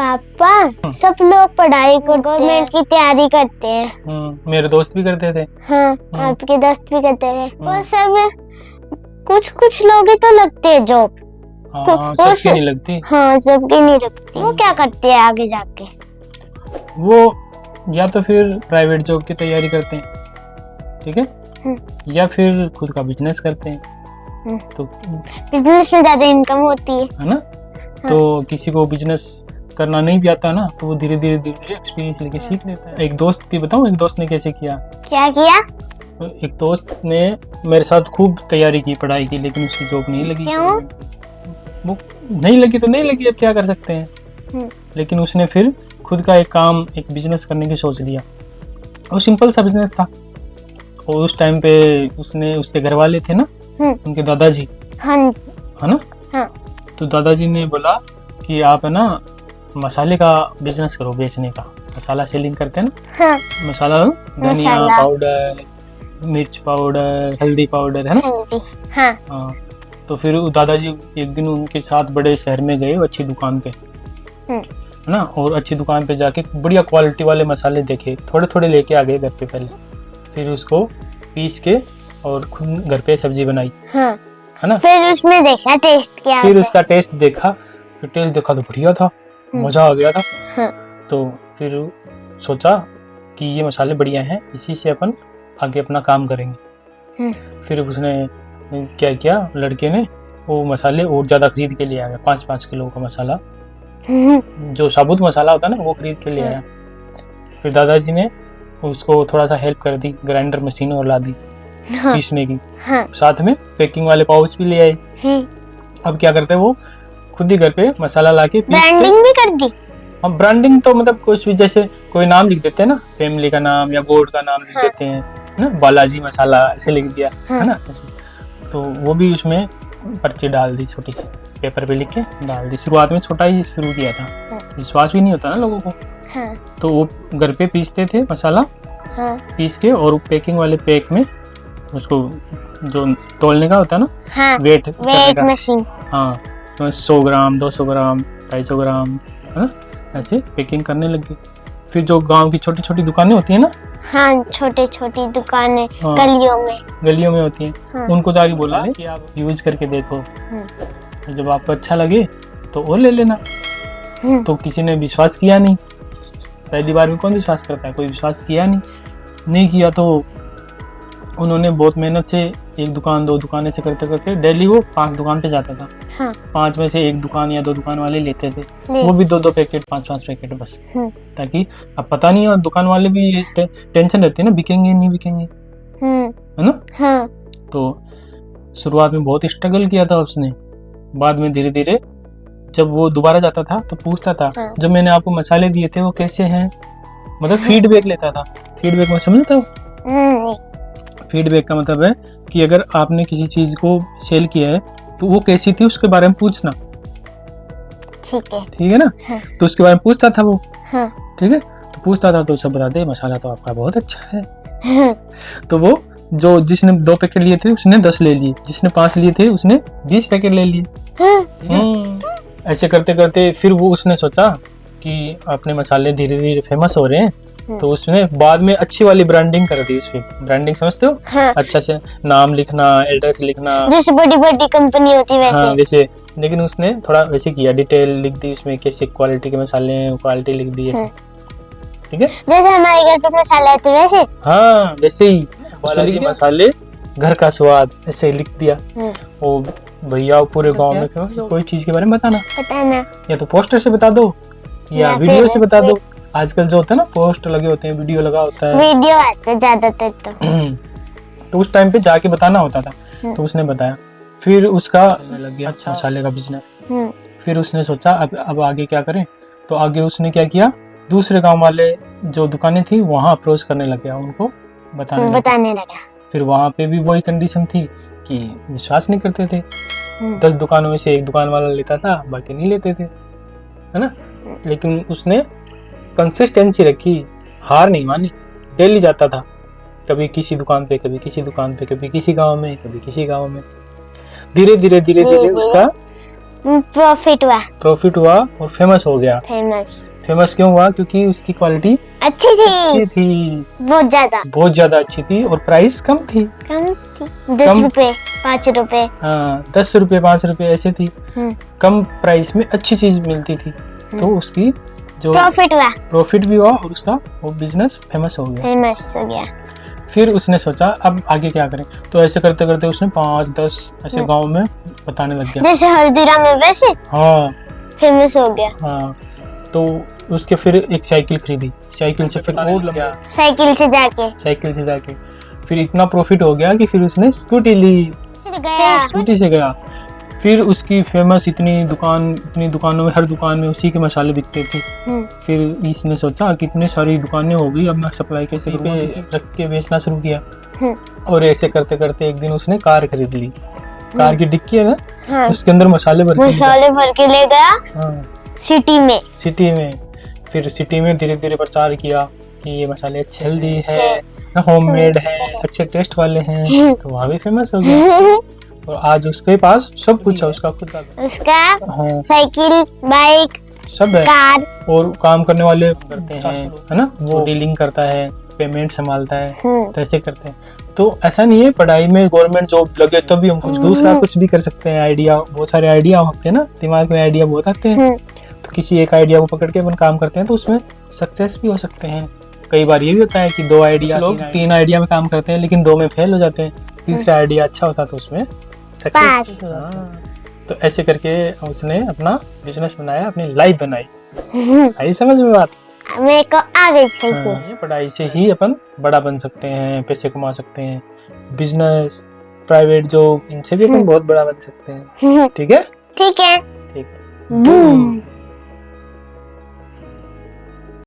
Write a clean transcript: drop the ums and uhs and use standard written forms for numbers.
पापा सब लोग पढ़ाई गवर्नमेंट की तैयारी करते हैं। मेरे दोस्त भी करते थे। हाँ, आपके दोस्त भी करते थे। वो सब कुछ लोग ही तो लगते हैं जॉब। हाँ, सबकी नहीं लगती। हाँ, सबकी नहीं लगती। वो क्या करते हैं आगे जाके? वो या तो फिर प्राइवेट जॉब की तैयारी करते हैं, ठीक है, या फिर खुद का बिजनेस करते हैं। तो बिजनेस में ज्यादा इनकम होती है ना। हाँ। तो किसी को बिजनेस करना नहीं भी आता ना, तो वो धीरे धीरे एक्सपीरियंस लेके सीख लेता है। एक दोस्त की बताऊं, एक दोस्त ने कैसे किया। क्या किया? एक दोस्त ने मेरे साथ खूब तैयारी की, पढ़ाई की, लेकिन उसकी जॉब नहीं लगी। क्यों? वो नहीं लगी तो नहीं लगी, अब क्या कर सकते हैं। लेकिन उसने फिर खुद का एक काम, एक बिजनेस करने की सोच लिया। वो सिंपल सा बिजनेस था। और उस टाइम पे उसके घर वाले थे ना, उनके दादाजी, हाँ, है ना। हाँ। तो दादाजी ने बोला कि आप है ना मसाले का बिजनेस करो, बेचने का। मसाला सेलिंग करते हैं ना। हाँ। मसाला, धनिया पाउडर, मिर्च पाउडर, हल्दी पाउडर, है ना। हाँ। हाँ। तो फिर दादाजी एक दिन उनके साथ बड़े शहर में गए, अच्छी दुकान पे, है ना। और अच्छी दुकान पे जाके बढ़िया क्वालिटी वाले मसाले देखे, थोड़े थोड़े लेके आ गए घर पे पहले। फिर उसको पीस के और खुद घर पे सब्जी बनाई। हाँ। है ना। फिर उसमें देखा टेस्ट क्या, फिर उसका टेस्ट देखा, फिर टेस्ट देखा तो बढ़िया था, मजा आ गया था। हाँ। तो फिर सोचा कि ये मसाले बढ़िया हैं, इसी से अपन आगे अपना काम करेंगे। फिर उसने क्या किया, लड़के ने वो मसाले और ज्यादा खरीद के ले आया। 5-5 किलो का मसाला, जो साबुत मसाला होता है ना, वो खरीद के ले आया। फिर दादाजी ने उसको थोड़ा सा हेल्प कर दी, ग्राइंडर मशीन और ला दी पीसने की। साथ में पैकिंग वाले पाउच भी ले आए। अब क्या करते वो खुद ही घर पे मसाला लाके ब्रांडिंग भी कर दी। अब ब्रांडिंग तो मतलब कुछ भी, जैसे कोई नाम लिख देते हैं ना, फैमिली का नाम या बोर्ड का नाम लिख देते हैं ना, बालाजी मसाला ऐसे लिख दिया, है ना। तो वो भी उसमें पर्ची डाल दी, छोटी सी पेपर पे लिख के डाल दी। शुरुआत में छोटा ही शुरू किया था, विश्वास भी नहीं होता ना लोगों को। तो वो घर पे पीसते थे मसाला, पीस के, और पैकिंग वाले पैक में उसको जो तोलने का होता है ना, वेट मशीन, हाँ, 100 ग्राम, 200 ग्राम, 250 ग्राम, है ना, ऐसे पैकिंग करने लगी। फिर जो गांव की छोटी छोटी दुकानें होती है ना, हाँ, छोटी छोटी दुकानें, हाँ, गलियों में होती हैं, हाँ, उनको जाके बोला कि आप यूज करके देखो, जब आपको अच्छा लगे तो और ले लेना। तो किसी ने विश्वास किया नहीं, पहली बार में कौन विश्वास करता है, कोई विश्वास किया नहीं किया। तो उन्होंने बहुत मेहनत से 1 दुकान 2 दुकान से करते करते डेली वो 5 दुकान पे जाता था। हाँ। 5 में से 1 दुकान या 2 दुकान वाले लेते थे, वो भी 2-2 पैकेट, 5-5 पैकेट बस। ताकि अब पता नहीं, दुकान वाले भी टेंशन रहती है ना, बिकेंगे नहीं बिकेंगे, है ना। हाँ। तो शुरुआत में बहुत स्ट्रगल किया था उसने। बाद में धीरे धीरे जब वो दोबारा जाता था तो पूछता था, हाँ, जो मैंने आपको मसाले दिए थे वो कैसे हैं, मतलब फीडबैक लेता था। फीडबैक में समझता हो? फीडबैक का मतलब है कि अगर आपने किसी चीज को सेल किया है तो वो कैसी थी उसके बारे में पूछना। ठीक है ना। हाँ। तो उसके बारे में पूछता था वो। हाँ। ठीक है, तो पूछता था तो सब बता दे, मसाला तो आपका बहुत अच्छा है। हाँ। तो वो जो जिसने 2 पैकेट लिए थे उसने 10 ले लिए, जिसने 5 लिए थे उसने 20 पैकेट ले लिए। हाँ। ऐसे करते करते फिर वो उसने सोचा कि अपने मसाले धीरे धीरे फेमस हो रहे हैं, तो उसने बाद में अच्छी वाली ब्रांडिंग कर दी। उसकी ब्रांडिंग समझते हो? हाँ। अच्छा से नाम लिखना, एड्रेस लिखना, जैसे बड़ी बड़ी कंपनी होती है वैसे। हाँ, वैसे। लेकिन उसने थोड़ा वैसे किया, डिटेल लिख दी उसमें, कैसे क्वालिटी के मसाले हैं, क्वालिटी लिख दी है। ठीक है, जैसे हमारे घर पे मसाले आते वैसे। हाँ, वैसे ही बालाजी मसाले, घर का स्वाद, ऐसे लिख दिया। वो भैया पूरे गांव में कोई चीज के बारे में बताना, या तो पोस्टर से बता दो या वीडियो से बता दो। आजकल जो होता है ना, पोस्ट लगे होते हैं, वीडियो लगा होता है, वीडियो आता है ज्यादातर तो उस टाइम पे जाके बताना होता था। तो उसने बताया, फिर उसका लग गया अच्छा मसाले का बिजनेस। फिर उसने सोचा अब आगे क्या करें। तो आगे उसने क्या किया, दूसरे गांव वाले जो दुकानें थी वहां अप्रोच करने लग गया, उनको बताने लगा। फिर वहां पे भी वही कंडीशन थी कि विश्वास नहीं करते थे। 10 दुकानों में से 1 दुकान वाला लेता था, बाकी नहीं लेते थे, है ना। लेकिन उसने कंसिस्टेंसी रखी, हार नहीं मानी, डेली जाता था, कभी किसी दुकान पे, कभी किसी दुकान पे, कभी किसी गांव में, कभी किसी गांव में। धीरे धीरे उसका प्रॉफिट हुआ और फेमस हो गया। फेमस क्यों हुआ? क्योंकि उसकी क्वालिटी अच्छी थी, बहुत ज्यादा अच्छी थी और प्राइस कम थी। 10 रुपए 5 रुपए। हाँ, 10 रुपए 5 रुपए ऐसे थी। कम प्राइस में अच्छी चीज मिलती थी, तो उसकी जो प्रॉफिट भी हुआ और उसका वो बिजनेस फेमस हो गया। फिर उसने सोचा अब आगे क्या करें, तो ऐसे करते करते उसने 5-10 ऐसे गांव में बताने लग गया, जैसे हल्दीराम में वैसे। हाँ, फेमस हो गया। हाँ, तो उसके फिर एक साइकिल खरीदी, साइकिल से फिर और लग गया, साइकिल से जाके फिर इतना प्रॉफिट हो गया कि फिर उसने स्कूटी ली, स्कूटी से गया। फिर उसकी फेमस इतनी दुकानों में, हर दुकान में उसी के मसाले बिकते थे। फिर इसने सोचा कि इतनी सारी दुकानें हो गई, अब मैं सप्लाई कैसे पे रख के बेचना शुरू किया। और ऐसे करते करते एक दिन उसने कार खरीद ली। कार की डिक्की है ना, उसके अंदर मसाले भर के ले गया सिटी में। फिर सिटी में धीरे धीरे प्रचार किया कि ये मसाले अच्छे, हेल्दी है, होममेड है, अच्छे टेस्ट वाले हैं, तो वहाँ भी फेमस हो गया। और आज उसके पास सब कुछ है, उसका खुद का, हाँ, साइकिल, बाइक, सब है, कार, और काम करने वाले करते हैं, है ना, वो डीलिंग करता है, पेमेंट संभालता है, तो ऐसे करते हैं। तो ऐसा नहीं है पढ़ाई में गवर्नमेंट जॉब लगे तो भी हम कुछ दूसरा कुछ भी कर सकते हैं। आइडिया, बहुत सारे आइडिया होते हैं ना, दिमाग में आइडिया बहुत आते हैं, तो किसी एक आइडिया को पकड़ के अपन काम करते हैं तो उसमें सक्सेस भी हो सकते हैं। कई बार ये भी होता है कि 2 आइडिया, लोग 3 आइडिया में काम करते हैं लेकिन 2 में फेल हो जाते हैं, तीसरा आइडिया अच्छा होता तो उसमें सक्सेस। तो ऐसे करके उसने अपना बिजनेस बनाया, अपनी लाइफ बनाई। आई समझ में बात? मेरे को आ गई। पढ़ाई से ही अपन बड़ा बन सकते हैं, पैसे कमा सकते हैं, बिजनेस, प्राइवेट जॉब, इनसे भी अपन बहुत बड़ा बन सकते हैं। ठीक है। बूम।